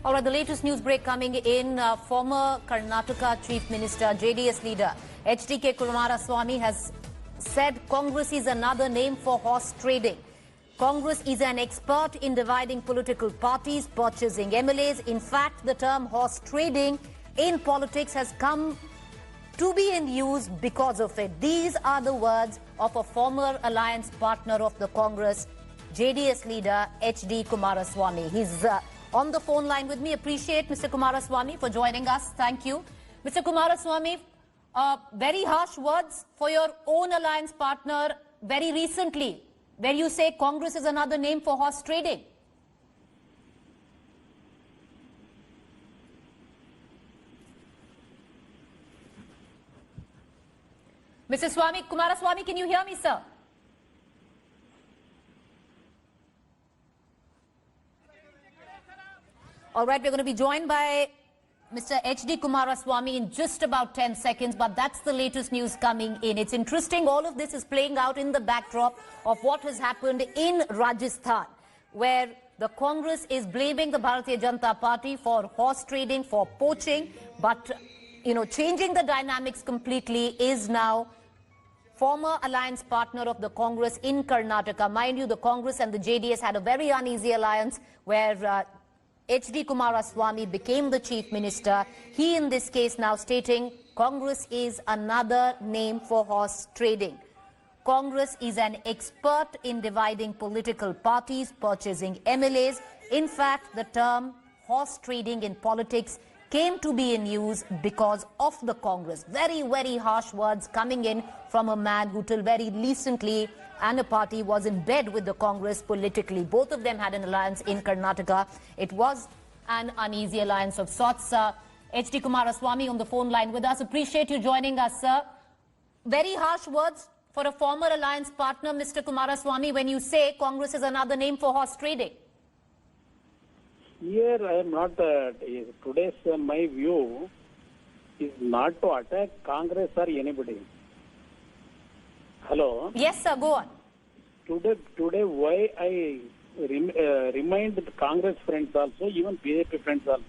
All right, the latest news break coming in. Former Karnataka Chief Minister, JDS leader HDK Kumaraswamy has said Congress is another name for horse trading. Congress is an expert in dividing political parties, purchasing MLAs. In fact, the term horse trading in politics has come to be in use because of it. These are the words of a former alliance partner of the Congress, JDS leader HD Kumaraswamy. He's on the phone line with me. Appreciate Mr. Kumaraswamy for joining us. Thank you. Mr. Kumaraswamy, very harsh words for your own alliance partner very recently, where you say Congress is another name for horse trading. Mr. Kumaraswamy, can you hear me, sir? All right, we're going to be joined by Mr. HD Kumaraswamy in just about 10 seconds, but that's the latest news coming in. It's interesting, all of this is playing out in the backdrop of what has happened in Rajasthan, where the Congress is blaming the Bharatiya Janata Party for horse trading, for poaching, but, changing the dynamics completely is now former alliance partner of the Congress in Karnataka. Mind you, the Congress and the JDS had a very uneasy alliance where HD Kumaraswamy became the chief minister. He, in this case, now stating Congress is another name for horse trading. Congress is an expert in dividing political parties, purchasing MLAs. In fact, the term horse trading in politics came to be in use because of the Congress. Very, very harsh words coming in from a man who till very recently and a party was in bed with the Congress politically. Both of them had an alliance in Karnataka. It was an uneasy alliance of sorts. HD Kumaraswamy on the phone line with us. Appreciate you joining us, sir. Very harsh words for a former alliance partner, Mr. Kumaraswamy, when you say Congress is another name for horse trading. Here I am not, today's my view is not to attack Congress or anybody. Hello? Yes, sir, go on. Today why I remind the Congress friends also, even BJP friends also.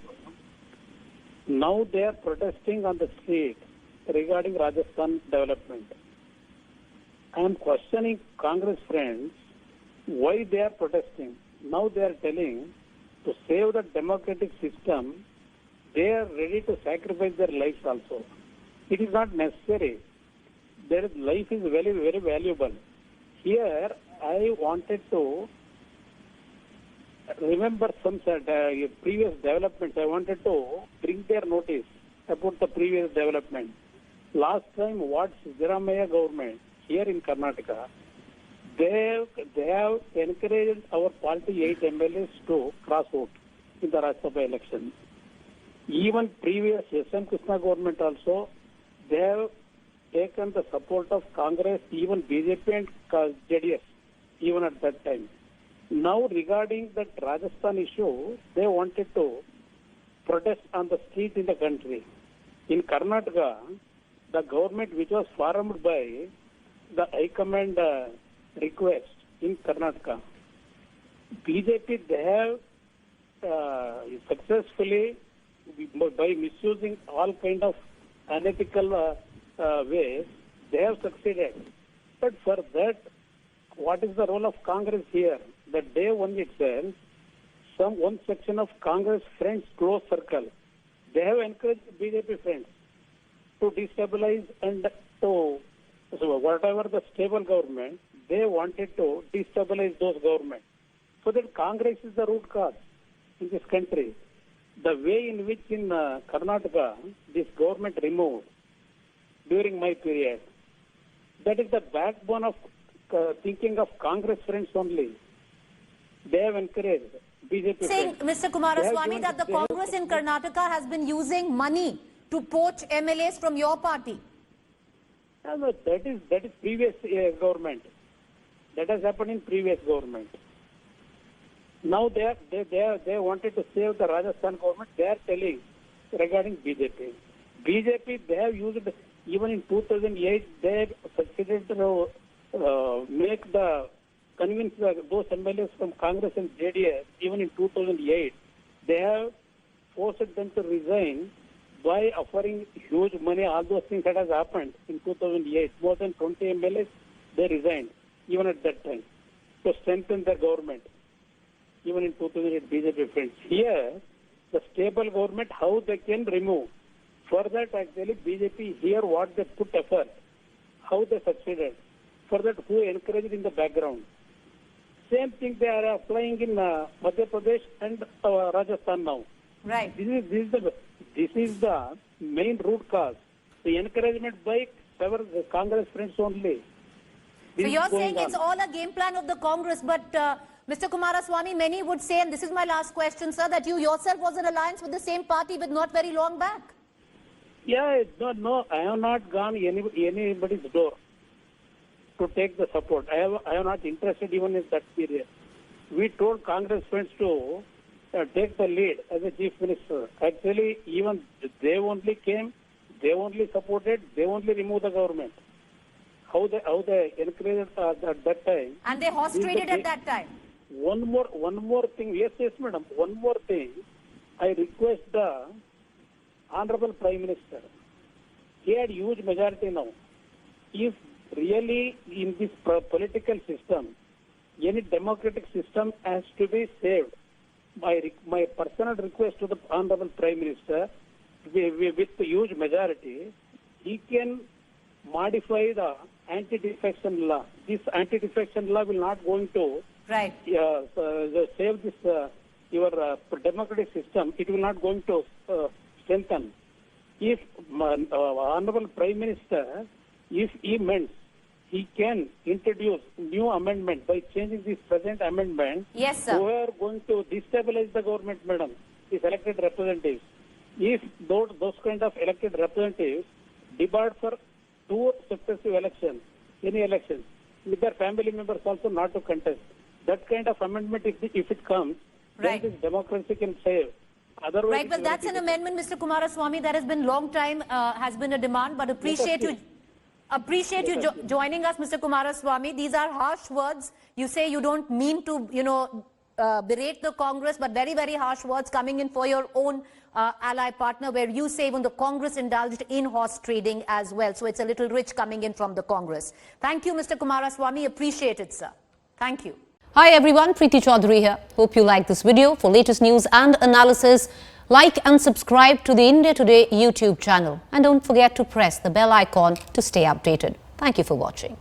Now they are protesting on the street regarding Rajasthan development. I am questioning Congress friends why they are protesting. Now they are telling to save the democratic system, they are ready to sacrifice their lives also. It is not necessary. Their life is very, very valuable. Here, I wanted to remember some previous developments. I wanted to bring their notice about the previous development. Last time, what Siddaramaiah government here in Karnataka, they have encouraged our party 8 MLAs to cross vote in the Rajya Sabha election. Even previous SM Krishna government also, they have taken the support of Congress, even BJP and JDS, even at that time. Now regarding that Rajasthan issue, they wanted to protest on the street in the country. In Karnataka, the government which was formed by the High Command request in Karnataka, BJP, they have successfully, by misusing all kind of unethical ways, they have succeeded. But for that, what is the role of Congress here? The day one itself, one section of Congress friends, close circle, they have encouraged BJP friends to destabilize and to, so whatever the stable government, they wanted to destabilize those governments. So that Congress is the root cause in this country. The way in which in Karnataka, this government removed during my period, that is the backbone of thinking of Congress friends only. They have encouraged BJP saying, friends. Mr. Kumaraswamy, that the Congress in Karnataka has been using money to poach MLAs from your party. No, that is previous government. That has happened in previous government. Now they wanted to save the Rajasthan government. They are telling regarding BJP. BJP, they have used, even in 2008, they succeeded to convince those MLAs from Congress and JDS, even in 2008, they have forced them to resign by offering huge money, all those things that has happened in 2008. More than 20 MLAs, they resigned, even at that time, to strengthen their government. Even in 2008, BJP friends. Here, the stable government, how they can remove. For that, actually, BJP here, what they put effort, how they succeeded. For that, who encouraged in the background. Same thing they are applying in Madhya Pradesh and Rajasthan now. Right. This is the main root cause. The encouragement by several Congress friends only. So you're saying it's all a game plan of the Congress, but Mr. Kumaraswamy, many would say, and this is my last question, sir, that you yourself was in alliance with the same party with not very long back. Yeah, no, I have not gone anybody's door to take the support. I am not interested even in that period. We told Congress friends to take the lead as a chief minister. Actually, even they only came, they only supported, they only removed the government. How they encouraged at that time. And they horse traded at that time. One more thing. Yes, madam. One more thing. I request the Honorable Prime Minister. He had huge majority now. If really in this political system, any democratic system has to be saved, my personal request to the Honorable Prime Minister, with the huge majority, he can modify the anti-defection law. This anti-defection law will not going to right. save this your democratic system. It will not going to strengthen. If Honorable Prime Minister, if he meant, he can introduce new amendment by changing this present amendment. Yes, sir. Who are going to destabilize the government, madam, these elected representatives. If those kind of elected representatives depart for 2 successive elections, any elections, with their family members also not to contest, that kind of amendment, if it comes, right. then this democracy can save. Otherwise, right, well, that's an amendment, Mr. Kumaraswamy. That has been long time, has been a demand, but appreciate you joining us, Mr. Kumaraswamy. These are harsh words. You say you don't mean to, berate the Congress, but very, very harsh words coming in for your own ally partner, where you say even the Congress indulged in horse trading as well. So it's a little rich coming in from the Congress. Thank you, Mr. Kumaraswamy. Appreciate it, sir. Thank you. Hi everyone, Preeti Chaudhary here. Hope you like this video. For latest news and analysis, like and subscribe to the India Today YouTube channel. And don't forget to press the bell icon to stay updated. Thank you for watching.